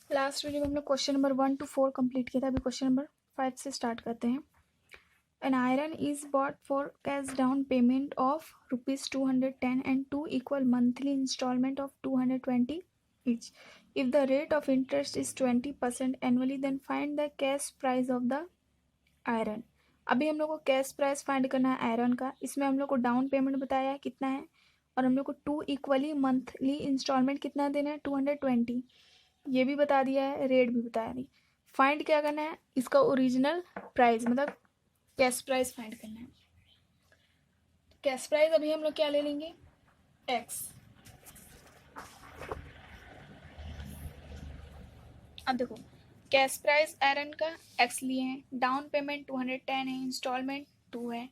Last video में हम लोग क्वेश्चन नंबर 1 to 4 कंप्लीट किया था। अभी क्वेश्चन नंबर 5 से स्टार्ट करते हैं। An iron is bought for cash down payment of rupees 210 and 2 equal monthly installment of 220 each. If the rate of interest is 20% annually, then find the cash price of the iron. अभी हम लोग को cash price find करना है iron का। इसमें हम लोग को डाउन पेमेंट बताया है कितना है, और हम लोग को 2 इक्वली मंथली इंस्टॉलमेंट कितना देना है 220, ये भी बता दिया है, रेट भी बताया नहीं। फाइंड क्या करना है, इसका ओरिजिनल प्राइस मतलब कैश प्राइस फाइंड करना है। कैश प्राइस अभी हम लोग क्या ले लेंगे, एक्स। अब देखो कैश प्राइस आयरन का एक्स लिए हैं, डाउन पेमेंट 210 है, इंस्टॉलमेंट 2 है।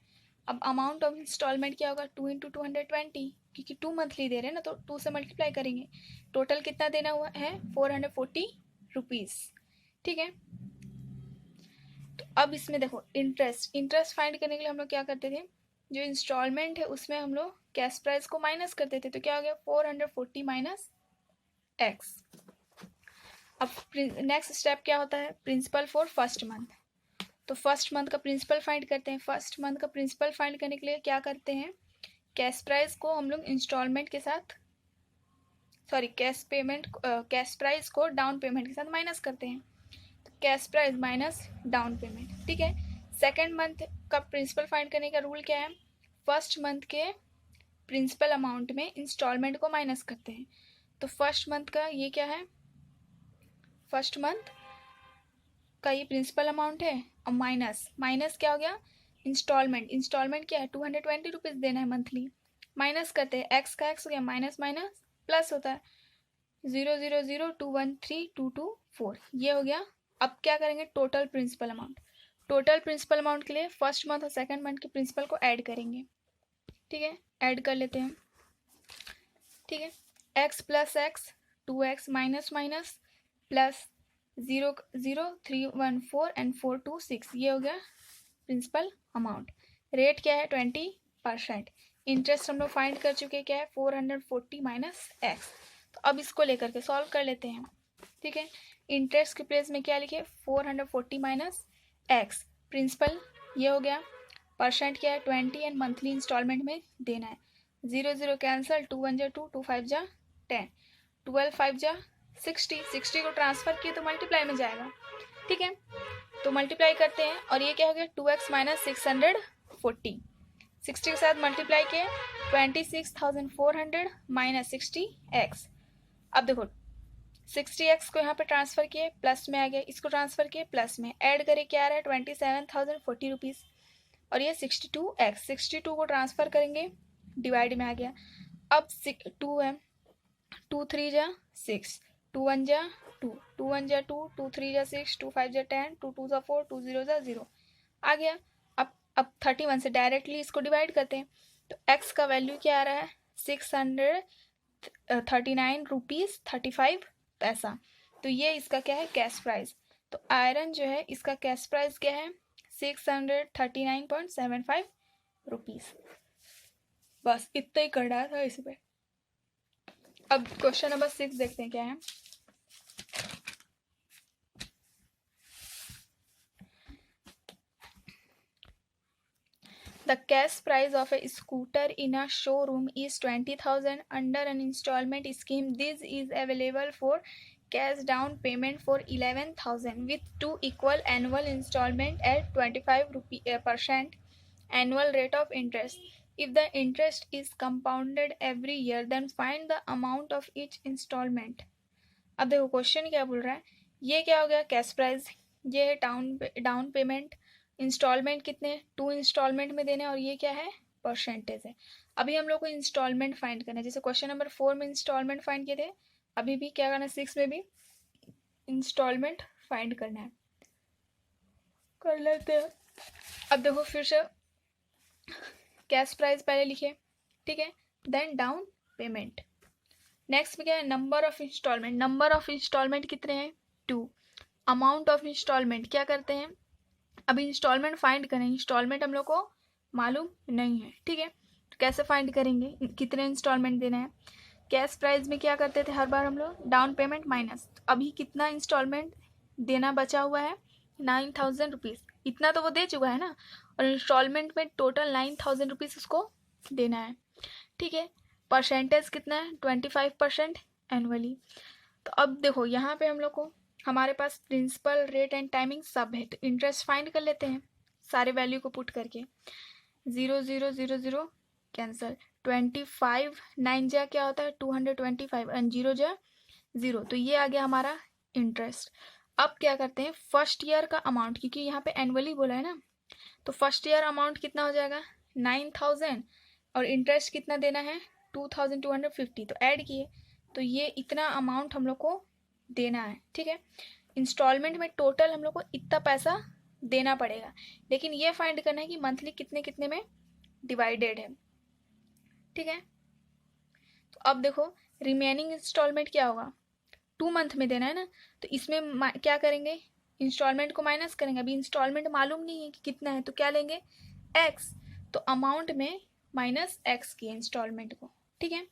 अब अमाउंट ऑफ इंस्टॉलमेंट क्या होगा 2 इंटू 220, क्योंकि 2 मंथली दे रहे हैं ना, तो 2 से मल्टीप्लाई करेंगे। टोटल कितना देना हुआ है 440 रुपीज़, ठीक है। तो अब इसमें देखो इंटरेस्ट फाइंड करने के लिए हम लोग क्या करते थे, जो इंस्टॉलमेंट है उसमें हम लोग कैश प्राइस को माइनस करते थे, तो क्या हो गया 440 माइनस एक्स। अब नेक्स्ट स्टेप क्या होता है, प्रिंसिपल फॉर फर्स्ट मंथ। तो फर्स्ट मंथ का प्रिंसिपल फाइंड करते हैं। फर्स्ट मंथ का प्रिंसिपल फाइंड करने के लिए क्या करते हैं, कैश प्राइस को हम लोग इंस्टॉलमेंट के साथ कैश प्राइस को डाउन पेमेंट के साथ माइनस करते हैं। तो cash price minus down payment, ठीक है। सेकेंड मंथ का प्रिंसिपल फाइंड करने का रूल क्या है, फर्स्ट मंथ के प्रिंसिपल अमाउंट में इंस्टॉलमेंट को माइनस करते हैं। तो फर्स्ट मंथ का ये क्या है, फर्स्ट मंथ का ये प्रिंसिपल अमाउंट है, और माइनस क्या हो गया इंस्टॉलमेंट क्या है 220 रुपीज़ देना है मंथली। माइनस करते हैं, एक्स का एक्स हो गया, माइनस माइनस प्लस होता है 000213224, ये हो गया। अब क्या करेंगे, टोटल प्रिंसिपल अमाउंट के लिए फर्स्ट मंथ और सेकंड मंथ के प्रिंसिपल को ऐड करेंगे, ठीक है। ऐड कर लेते हैं, ठीक है। X plus x 2x minus minus plus 00314 and 426, ये हो गया प्रिंसिपल अमाउंट। रेट क्या है 20%। इंटरेस्ट हम लोग फाइंड कर चुके, क्या है 440 माइनस एक्स। तो अब इसको लेकर के सॉल्व कर लेते हैं, ठीक है। इंटरेस्ट के प्लेस में क्या लिखे 440 माइनस एक्स, प्रिंसिपल ये हो गया, परसेंट क्या है 20 एंड मंथली इंस्टॉलमेंट में देना है। 0 कैंसल, 2 1 जा 2, 2 5 जा 10, 12 5 जा 60 को ट्रांसफर किए तो मल्टीप्लाई में जाएगा, ठीक है। तो मल्टीप्लाई करते हैं, और ये क्या हो गया 2x माइनस 640, 60 के साथ मल्टीप्लाई किए 26,400 माइनस 60x। अब देखो 60x को यहाँ पे ट्रांसफ़र किए, प्लस में आ गया, इसको ट्रांसफ़र किए प्लस में, ऐड करे क्या आ रहा है 27,040 रुपीज़, और ये 62 को ट्रांसफ़र करेंगे, डिवाइड में आ गया। अब 2 है, 2 3 जा 6, 2 1 जा 2, 2 1 जा 2, 2 3 जा 6, 2 5 जा 10, 2 2 जा 4, 2 0 जा 0 आ गया। अब 31 से डायरेक्टली इसको डिवाइड करते हैं, तो x का वैल्यू क्या आ रहा है 639 रुपीज़ 35 पैसा। तो ये इसका क्या है कैश प्राइस। तो आयरन जो है इसका कैश प्राइस क्या है 639.75 रुपीज़। बस इतना ही कर रहा था इस पे। अब क्वेश्चन नंबर 6 देखते हैं क्या है। The cash price of a scooter in a showroom is 20,000 under an installment scheme. This is available for cash down payment for 11,000 with 2 equal annual installment at 25% annual rate of interest. If the interest is compounded every year, then find the amount of each installment. अब देखो question क्या बोल रहा है, ये क्या हो गया कैश प्राइस, ये है डाउन पेमेंट, इंस्टॉलमेंट कितने 2 इंस्टॉलमेंट में देने, और ये क्या है परसेंटेज है। अभी हम लोग को इंस्टॉलमेंट फाइंड करना है, जैसे क्वेश्चन नंबर 4 में इंस्टॉलमेंट फाइंड किए थे, अभी भी क्या करना है 6 में भी इंस्टॉलमेंट फाइंड करना है, कर लेते हैं। अब देखो फिर से कैश प्राइस पहले लिखे, ठीक है, देन डाउन पेमेंट। नेक्स्ट में क्या है नंबर ऑफ इंस्टॉलमेंट कितने हैं 2, अमाउंट ऑफ इंस्टॉलमेंट क्या करते हैं, अभी इंस्टॉलमेंट फाइंड करें, इंस्टॉलमेंट हम लोग को मालूम नहीं है, ठीक है। तो कैसे फाइंड करेंगे कितने इंस्टॉलमेंट देना है, कैश प्राइस में क्या करते थे हर बार हम लोग, डाउन पेमेंट माइनस। तो अभी कितना इंस्टॉलमेंट देना बचा हुआ है, 9,000 रुपीज़। इतना तो वो दे चुका है ना, और इंस्टॉलमेंट में टोटल 9,000 रुपीज़ उसको देना है। ठीक है, परसेंटेज कितना है, 25% एनुअली। तो अब देखो यहाँ पे हम लोग को, हमारे पास प्रिंसिपल, रेट एंड टाइमिंग सब है, तो इंटरेस्ट फाइंड कर लेते हैं सारे वैल्यू को पुट करके। 0 0 0 0 कैंसल, 25 9 जा क्या होता है 225 एंड 0 जा 0, तो ये आ गया हमारा इंटरेस्ट। अब क्या करते हैं, फर्स्ट ईयर का अमाउंट, क्योंकि यहाँ पे एनुअली बोला है ना, तो फर्स्ट ईयर अमाउंट कितना हो जाएगा 9,000, और इंटरेस्ट कितना देना है 2,250, तो ऐड किए, तो ये इतना अमाउंट हम लोग को देना है। ठीक है, इंस्टॉलमेंट में टोटल हम लोग को इतना पैसा देना पड़ेगा, लेकिन ये फाइंड करना है कि मंथली कितने कितने में डिवाइडेड है। ठीक है, तो अब देखो रिमेनिंग इंस्टॉलमेंट क्या होगा, 2 मंथ में देना है ना, तो इसमें क्या करेंगे, इंस्टॉलमेंट को माइनस करेंगे। अभी इंस्टॉलमेंट मालूम नहीं है कि कितना है, तो क्या लेंगे एक्स, तो अमाउंट में माइनस एक्स किए इंस्टॉलमेंट को। ठीक है,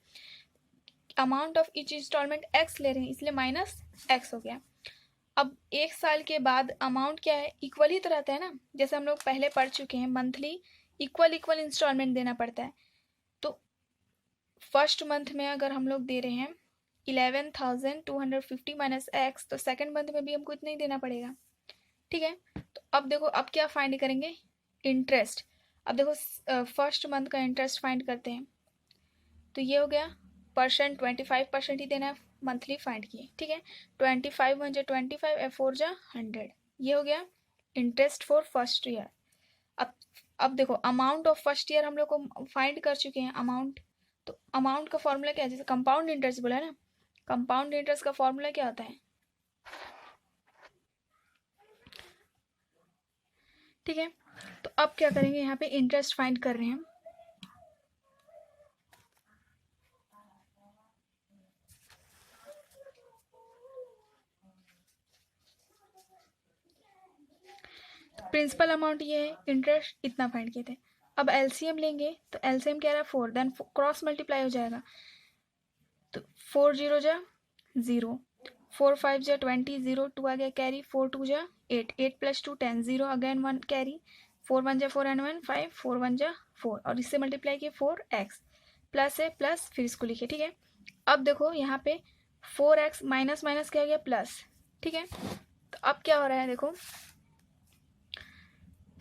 amount of each instalment X ले रहे हैं, इसलिए माइनस एक्स हो गया। अब 1 साल के बाद अमाउंट क्या है, इक्वल ही तो रहता है ना, जैसे हम लोग पहले पढ़ चुके हैं, मंथली इक्वल इंस्टॉलमेंट देना पड़ता है। तो फर्स्ट मंथ में अगर हम लोग दे रहे हैं 11,250 माइनस एक्स, तो सेकेंड मंथ में भी हमको इतना ही देना पड़ेगा। ठीक है, तो अब देखो अब क्या फाइंड करेंगे, इंटरेस्ट। अब देखो फर्स्ट मंथ का इंटरेस्ट फाइंड करते हैं, तो ये हो गया परसेंट, 25% ही देना है, मंथली फाइंड किए। ठीक है, 25 1 जा 25, 4 जा 100, ये हो गया इंटरेस्ट फॉर फर्स्ट ईयर। अब देखो अमाउंट ऑफ फर्स्ट ईयर हम लोग को फाइंड कर चुके हैं अमाउंट, तो अमाउंट का फॉर्मूला क्या है, जैसे कंपाउंड इंटरेस्ट बोला है ना, कंपाउंड इंटरेस्ट का फॉर्मूला क्या होता है। ठीक है, तो अब क्या करेंगे, यहाँ पे इंटरेस्ट फाइंड कर रहे हैं। प्रिंसिपल अमाउंट ये है, इंटरेस्ट इतना फाइंड किए थे। अब एलसीएम लेंगे, तो एलसीएम क्या रहा 4, देन क्रॉस मल्टीप्लाई हो जाएगा, तो 4 0 जा 0, 4 5 जा 20, 0 2 आ गया कैरी, 4 2 जा 8, 8 प्लस 2 10, 0 अगेन 1 कैरी, 4 1 जा 4 एंड 1 5, 4 1 जा 4, और इससे मल्टीप्लाई किए 4x, प्लस है प्लस, फिर इसको लिखे। ठीक है, अब देखो यहाँ पे 4x माइनस माइनस क्या हो गया प्लस। ठीक है, तो अब क्या हो रहा है, देखो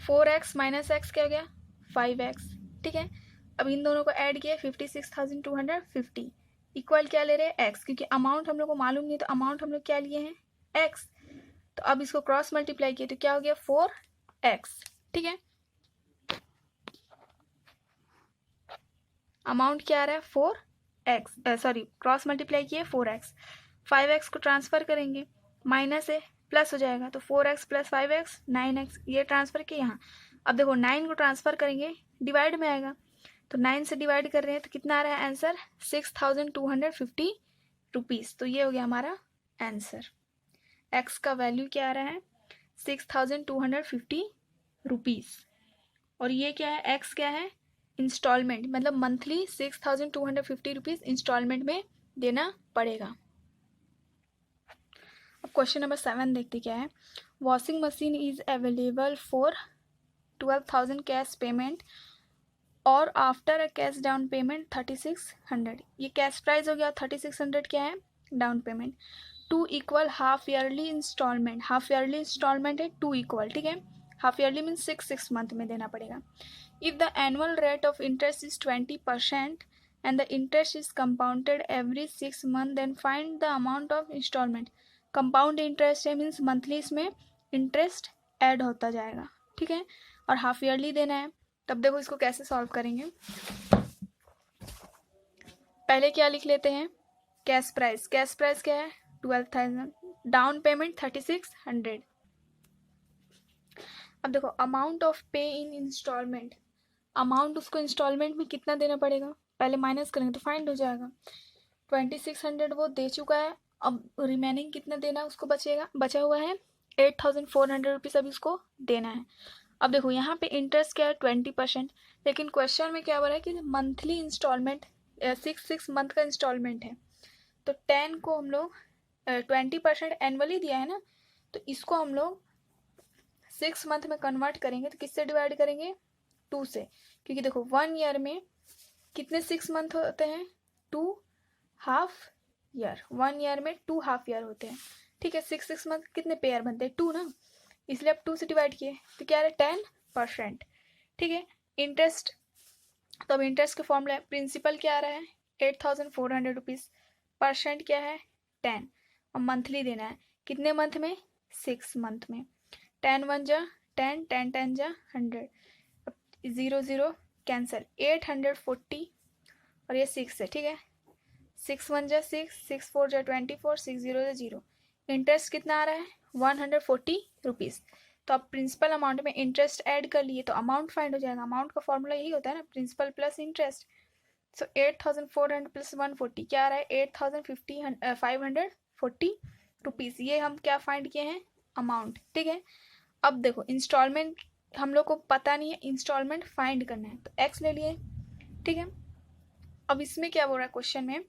4x माइनस एक्स क्या हो गया 5x। ठीक है, अब इन दोनों को ऐड किया 56,250, इक्वल क्या ले रहे हैं x, क्योंकि अमाउंट हम लोग को मालूम नहीं, तो अमाउंट हम लोग क्या लिए हैं x, तो अब इसको क्रॉस मल्टीप्लाई किए तो क्या हो गया 4x। ठीक है, अमाउंट क्या आ रहा है 4x, सॉरी क्रॉस मल्टीप्लाई किए 4x, 5x को ट्रांसफर करेंगे, माइनस है प्लस हो जाएगा, तो 4x प्लस 5x 9x, ये ट्रांसफर किए यहाँ। अब देखो 9 को ट्रांसफर करेंगे डिवाइड में आएगा, तो 9 से डिवाइड कर रहे हैं, तो कितना आ रहा है आंसर 6,250 रुपीज़। तो ये हो गया हमारा आंसर, x का वैल्यू क्या आ रहा है 6,250 रुपीज़, और ये क्या है x क्या है इंस्टॉलमेंट, मतलब मंथली 6,250 रुपीज़ इंस्टॉलमेंट में देना पड़ेगा। अब क्वेश्चन नंबर 7 देखते क्या है, washing machine is available for 12,000 cash payment और after a cash down payment 3,600, ये कैश प्राइस हो गया, 3,600 क्या है down payment, 2 equal half yearly instalment, half yearly instalment है 2 इक्वल। ठीक है, हाफ ईयरली मीन्स 6 मंथ में देना पड़ेगा। If the annual rate of interest is 20% and the interest is compounded every 6 months, then find the amount of installment। Compound interest है means monthly इसमें interest add होता जाएगा। ठीक है, और हाफ ईयरली देना है। तब देखो इसको कैसे सॉल्व करेंगे, पहले क्या लिख लेते हैं कैश प्राइस, कैश प्राइस क्या है 12,000, डाउन पेमेंट 3,600। अब देखो अमाउंट ऑफ पे इन इंस्टॉलमेंट, अमाउंट उसको इंस्टॉलमेंट में कितना देना पड़ेगा, पहले माइनस करेंगे तो फाइंड हो जाएगा, 2,600 वो दे चुका है, अब रिमेनिंग कितना देना उसको बचा हुआ है 8,400 रुपीज़ अभी उसको देना है। अब देखो यहाँ पे इंटरेस्ट क्या है 20%, लेकिन क्वेश्चन में क्या बोला है कि मंथली इंस्टॉलमेंट 6 मंथ का इंस्टॉलमेंट है, तो 10 को हम लोग 20% एनुअली दिया है ना, तो इसको हम लोग 6 मंथ में कन्वर्ट करेंगे तो किससे डिवाइड करेंगे? 2 से, क्योंकि देखो 1 ईयर में कितने 6 मंथ होते हैं? 2 हाफ ईयर। 1 ईयर में 2 हाफ ईयर होते हैं, ठीक है। 6 मंथ कितने पेयर बनते हैं? 2 ना, इसलिए अब 2 से डिवाइड किए तो क्या है? 10%, ठीक है। इंटरेस्ट, तो अब इंटरेस्ट का फॉर्मूला है, प्रिंसिपल क्या आ रहा है? 8400 रुपीज़, परसेंट क्या है? 10, और मंथली देना है कितने मंथ में? 6 मंथ में। 10 1 जा 10, 10 10 जा 100, अब 0 0 कैंसिल, 840 और ये 6 है, ठीक है। 6 1 जा 6, 6 4 जा 24, 6 0 जा 0। इंटरेस्ट कितना आ रहा है? 140 रुपीज़। तो अब प्रिंसिपल अमाउंट में इंटरेस्ट ऐड कर लिए तो अमाउंट फाइंड हो जाएगा। अमाउंट का फॉर्मूला यही होता है ना, प्रिंसिपल प्लस इंटरेस्ट। सो 8400 प्लस 140 क्या आ रहा है? 8540 रुपीज़। ये हम क्या फाइंड किए हैं? अमाउंट, ठीक है। अब देखो इंस्टॉलमेंट हम लोग को पता नहीं है, इंस्टॉलमेंट फाइंड करना है, तो एक्स ले लिए, ठीक है। अब इसमें क्या बोल रहा है क्वेश्चन में?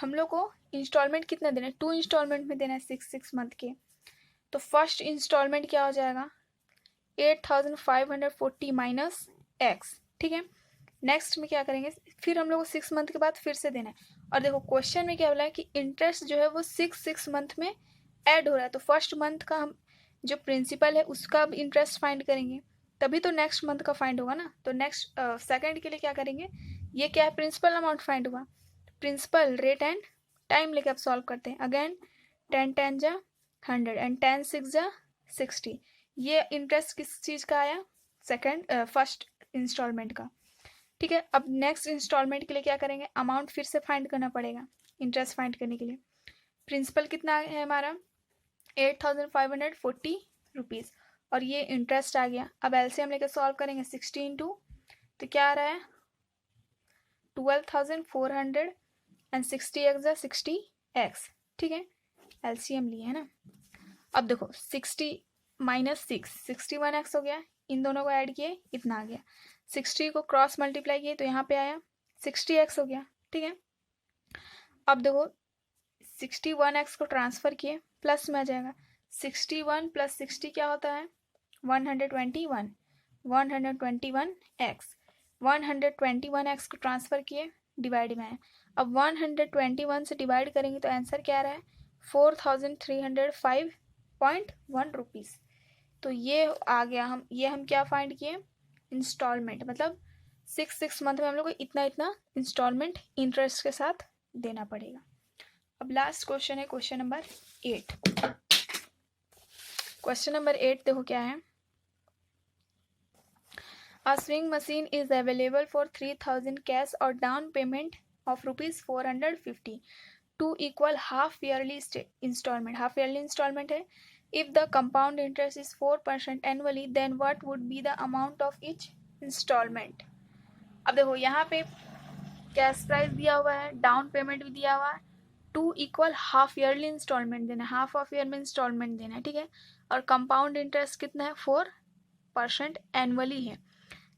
हम लोग को इंस्टॉलमेंट कितना देना है? 2 इंस्टॉलमेंट में देना है 6 मंथ के। तो फर्स्ट इंस्टॉलमेंट क्या हो जाएगा? 8540 माइनस एक्स, ठीक है। नेक्स्ट में क्या करेंगे? फिर हम लोग को 6 मंथ के बाद फिर से देना है, और देखो क्वेश्चन में क्या बोला है कि इंटरेस्ट जो है वो 6 मंथ में ऐड हो रहा है, तो फर्स्ट मंथ का हम जो प्रिंसिपल है उसका अब इंटरेस्ट फाइंड करेंगे, तभी तो नेक्स्ट मंथ का फाइंड होगा ना। तो नेक्स्ट सेकंड के लिए क्या करेंगे? ये क्या है? प्रिंसिपल अमाउंट फाइंड हुआ, प्रिंसिपल रेट एंड टाइम लेके आप सॉल्व करते हैं। अगेन 10 10 जा 100 एंड 10 6 जा 60। ये इंटरेस्ट किस चीज़ का आया? फर्स्ट इंस्टॉलमेंट का, ठीक है। अब नेक्स्ट इंस्टॉलमेंट के लिए क्या करेंगे? अमाउंट फिर से फाइंड करना पड़ेगा इंटरेस्ट फाइंड करने के लिए। प्रिंसिपल कितना है हमारा? 8540 रुपीज़, और ये इंटरेस्ट आ गया। अब एलसीएम लेके सॉल्व करेंगे 60 इंटू, तो क्या आ रहा है? 12,400 एंड 60 एक्स 60 एक्स, ठीक है। एलसीएम लिए है ना। अब देखो 60 माइनस 6 61 एक्स हो गया, इन दोनों को ऐड किए इतना आ गया। 60 को क्रॉस मल्टीप्लाई किए तो यहाँ पे आया 60 एक्स हो गया, ठीक है। अब देखो 61 एक्स को ट्रांसफ़र किए, प्लस में आ जाएगा 61 प्लस 60 क्या होता है? 121 एक्स। 121 एक्स को ट्रांसफ़र किए, डिवाइड में आया। अब 121 से डिवाइड करेंगे तो आंसर क्या आ रहा है? 4305.1 रुपीज़। तो ये आ गया। हम क्या फाइंड किए? इंस्टॉलमेंट, मतलब 6 मंथ में हम लोग को इतना इतना इंस्टॉलमेंट इंटरेस्ट के साथ देना पड़ेगा। अब लास्ट क्वेश्चन है क्वेश्चन नंबर 8। क्वेश्चन नंबर 8 देखो क्या है। A swing machine is available for 3000 cash or down payment of rupees 450 to equal half yearly installment. Half yearly installment है। If the compound interest is 4% annually, then what would be the amount of each installment? अब देखो यहाँ पे cash price दिया हुआ है, down payment भी दिया हुआ है, 2 इक्वल हाफ ईयरली इंस्टॉलमेंट देना है, हाफ ऑफ ईयर में इंस्टॉलमेंट देना है, ठीक है। और कंपाउंड इंटरेस्ट कितना है? 4% एनुअली है।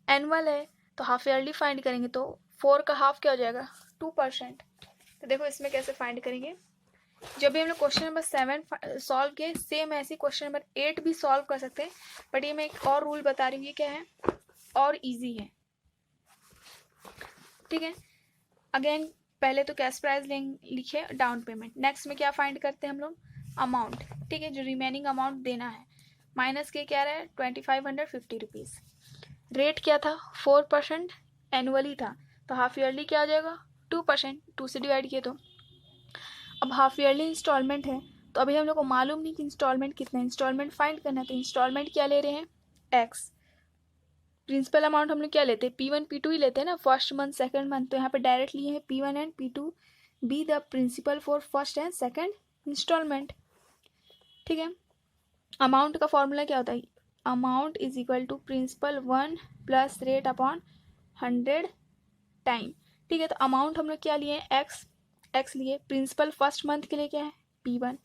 एनुअल है तो हाफ ईयरली फाइंड करेंगे, तो 4 का हाफ क्या हो जाएगा? 2%। तो देखो इसमें कैसे फाइंड करेंगे। जब भी हम लोग क्वेश्चन नंबर 7 सॉल्व किए, सेम ऐसे क्वेश्चन नंबर 8 भी सॉल्व कर सकते हैं, बट ये मैं एक और रूल बता रही हूँ, ये क्या है और ईजी है, ठीक है। अगेन पहले तो कैश प्राइस लिखे, डाउन पेमेंट। नेक्स्ट में क्या फाइंड करते हैं हम लोग? अमाउंट, ठीक है, जो रिमेनिंग अमाउंट देना है। माइनस के क्या रहा है? 2550 रुपीज़। रेट क्या था? 4% एनुअली था, तो हाफ ईयरली क्या आ जाएगा? 2%। 2 से डिवाइड किए तो अब हाफ ईयरली इंस्टॉलमेंट है, तो अभी हम लोग को मालूम नहीं कि इंस्टॉलमेंट कितना है, इंस्टॉलमेंट फाइंड करना है। तो इंस्टॉलमेंट क्या ले रहे हैं? एक्स। प्रिंसिपल अमाउंट हम लोग क्या लेते हैं? P1 P2 ही लेते हैं ना, फर्स्ट मंथ सेकंड मंथ। तो यहाँ पे डायरेक्ट लिए हैं P1 and P2 be the principal for first and second instalment, ठीक है। अमाउंट का फॉर्मूला क्या होता है? Amount is equal to principal 1 plus rate upon 100 time, ठीक है। तो अमाउंट हम लोग क्या लिए? एक्स लिए। प्रिंसिपल फर्स्ट मंथ के लिए क्या है? P1।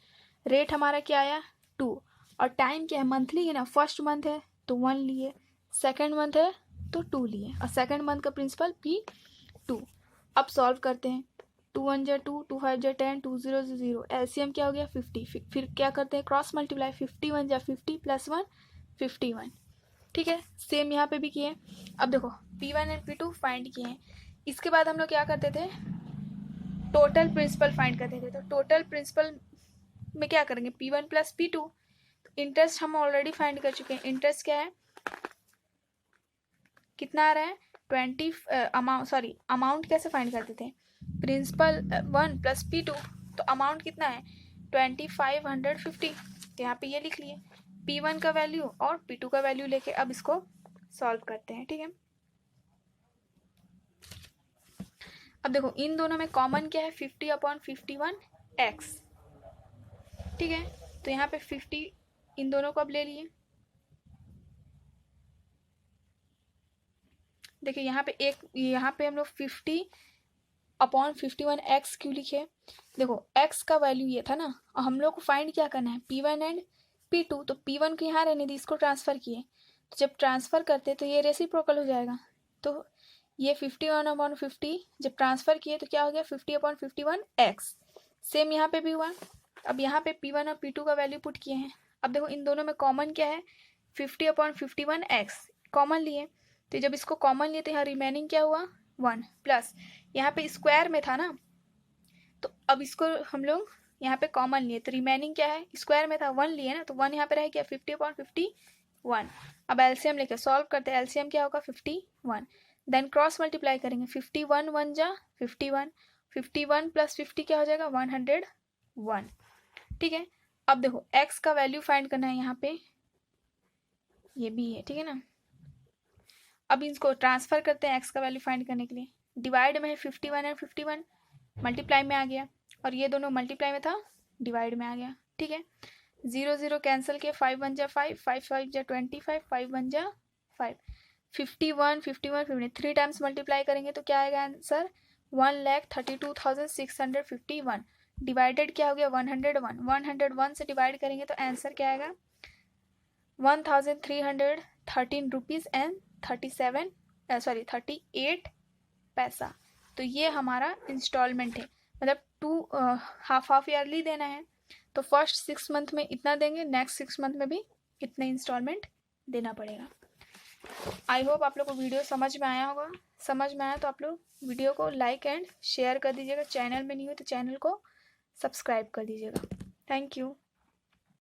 रेट हमारा क्या आया? 2, और टाइम क्या है? मंथली है ना, फर्स्ट मंथ है तो 1 लिए, सेकेंड मंथ है तो 2 लिए, और सेकेंड मंथ का प्रिंसिपल 2। अब सॉल्व करते हैं, 2 1 जा 2, 2 5 जा 10, 2 0 जा 0, एलसीएम क्या हो गया 50। फिर क्या करते हैं, क्रॉस मल्टीप्लाई, 51 जा 50 प्लस 1 51। ठीक है, सेम यहाँ पे भी किए। अब देखो P1 एंड P2 फाइंड किए हैं। इसके बाद हम लोग क्या करते थे, टोटल प्रिंसिपल फाइंड करते थे। तो टोटल प्रिंसिपल में क्या करेंगे, P1 प्लस P2। इंटरेस्ट हम ऑलरेडी फाइंड कर चुके हैं, इंटरेस्ट क्या है, कितना आ रहा है 20, अमाउंट कैसे फाइंड करते थे, प्रिंसिपल 1 प्लस P2, तो अमाउंट कितना है 2550। तो यहाँ पे ये लिख लिए P1 का वैल्यू और P2 का वैल्यू लेके अब इसको सॉल्व करते हैं। ठीक है, अब देखो इन दोनों में कॉमन क्या है, 50/51x। ठीक है, तो यहाँ पे 50 इन दोनों को अब ले लिए। देखिए यहाँ पे हम लोग 50/51x क्यों लिखे, देखो x का वैल्यू ये था ना, और हम लोग को फाइंड क्या करना है, P1 एंड P2। तो P1 को यहाँ रहने दी, इसको ट्रांसफ़र किए, तो जब ट्रांसफ़र करते तो ये रेसिप्रोकल हो जाएगा। तो ये 51/50 जब ट्रांसफ़र किए तो क्या हो गया 50/51x। सेम यहाँ पे भी हुआ। अब यहाँ पे P1 और P2 का वैल्यू पुट किए हैं। अब देखो इन दोनों में कॉमन क्या है, 50/51x कॉमन लिए, तो जब इसको कॉमन लिए तो यहाँ रिमेनिंग क्या हुआ 1 प्लस, यहाँ पे स्क्वायर में था ना, तो अब इसको हम लोग यहाँ पे कॉमन लिए, तो रिमेनिंग क्या है, स्क्वायर में था 1 लिए ना, तो 1 यहाँ पे रह गया 50/51। अब एलसीएम लेके सॉल्व करते हैं, एलसीएम क्या होगा 51, देन क्रॉस मल्टीप्लाई करेंगे, 51 1 जा 51, 51 प्लस 50 क्या हो जाएगा 101। ठीक है, अब देखो x का वैल्यू फाइंड करना है, यहाँ पे ये भी है। ठीक है ना, अब इसको ट्रांसफर करते हैं x का वैल्यू फाइंड करने के लिए, डिवाइड में है 51 एंड 51, मल्टीप्लाई में आ गया, और ये दोनों मल्टीप्लाई में था डिवाइड में आ गया। ठीक है, 0 0 कैंसिल किए, 5 1 जा 5, 5 5 जा 25, 5 1 जा 5, 51 51 50, 3 टाइम्स मल्टीप्लाई करेंगे तो क्या आएगा आंसर 1,32,651। डिवाइडेड क्या हो गया 101, 101 से डिवाइड करेंगे तो आंसर क्या आएगा 1,313 रुपीज़ एंड 38 पैसा। तो ये हमारा इंस्टॉलमेंट है, मतलब हाफ ईयरली देना है, तो फर्स्ट 6 मंथ में इतना देंगे, नेक्स्ट 6 मंथ में भी इतने इंस्टॉलमेंट देना पड़ेगा। आई होप आप लोग को वीडियो समझ में आया होगा। समझ में आया तो आप लोग वीडियो को लाइक एंड शेयर कर दीजिएगा, चैनल में नहीं हो तो चैनल को सब्सक्राइब कर दीजिएगा। Thank you.